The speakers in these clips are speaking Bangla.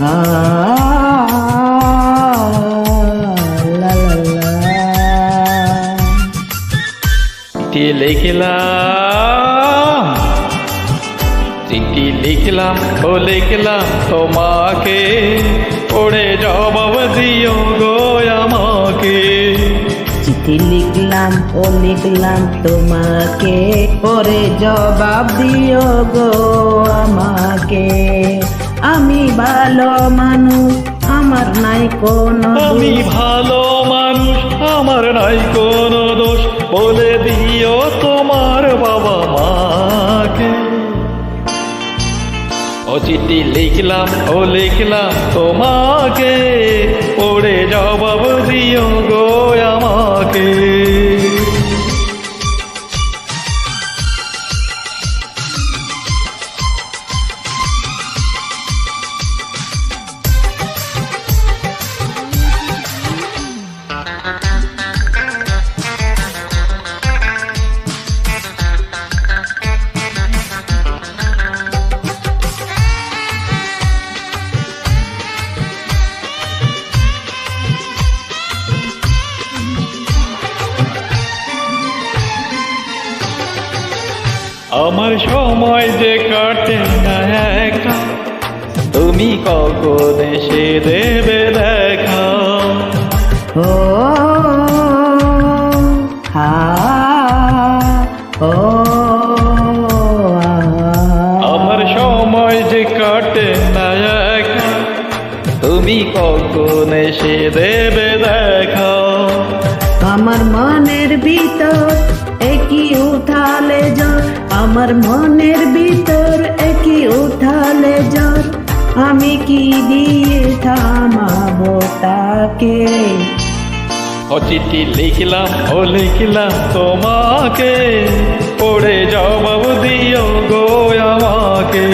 আ লা লা লা। চিঠি লিখলাম, চিঠি লিখলাম ও লিখলাম তোমাকে, পড়ে জবাব দিও গো আমাকে। চিঠি লিখলাম ও লিখলাম তোমাকে, পরে জবাব দিও গো আমাকে। আমি ভালো মানুষ, আমার নাই কোনো আমি দোষ। ভালো মানুষ, আমার নাই কোনো দোষ, বলে দিও তোমার বাবা মাকে। ও চিঠি লিখলাম ও লিখলাম তোমাকে, পড়ে জবাব দিও গো আমাকে। আমার সময় যে কাটে না একা, তুমি কখন এসে দেবে দেখা। ও হা ও আমার সময় যে কাটে না একা, তুমি কখন এসে দেবে দেখা। আমার মনের ভিতর একই উঠালে জ্বর, আমার মনের ভিতর একই উঠালে জ্বর। আমি কি দিয়ে থামাবো তাকে? ও চিঠি লিখলাম ও লিখলাম তোমাকে, পড়ে জবাব দিও গো আমাকে।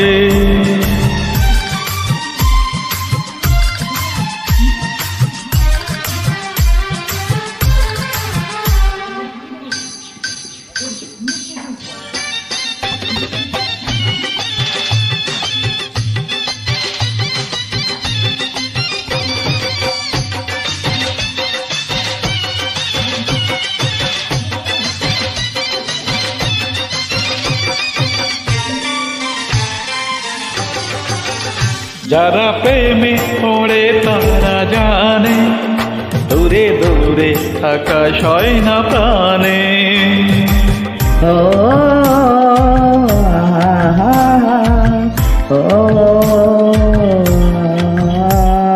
যারা প্রেমে পড়ে তারা জানে, দূরে দূরে থাকা সয় না প্রাণে। ও ও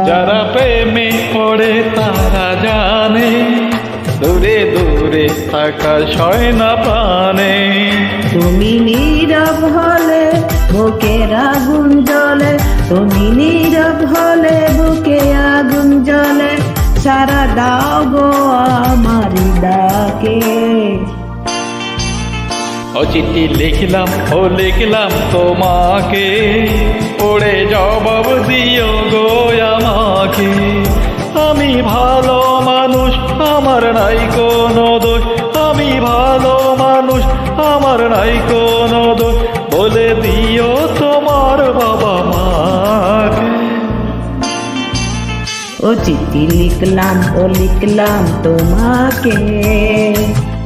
যারা প্রেমে পড়ে তারা জানে, দূরে দূরে থাকা সয় না প্রাণে। তুমি নীরব হলে বুকের আগুন জ্বলে, তুমি নীরব হলে বুকে আগুন জ্বলে। সারা দাও গো আমার ডাকে। ও চিঠি লিখলাম ও লিখলাম তোমাকে, পড়ে জবাব দিও গো আমাকে। আমি ভালো মানুষ, আমার নাই কোনো দোষ, আমি ভালো মানুষ, আমার নাই কোনো দোষ, বলে দিও তোমার বাবা মাকে। ও চিঠি লিখলাম ও লিখলাম তোমাকে,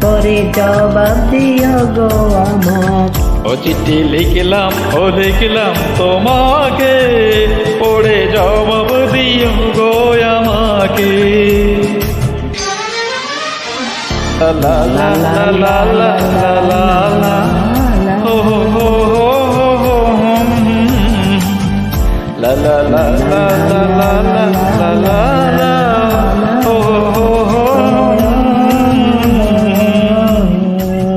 পরে জবাব দিও গো আমাকে। ও চিঠি লিখলাম ও লিখলাম তোমাকে, পড়ে জবাব দিও গো আমাকে। লা লা লা লা লা লা লা লা, ও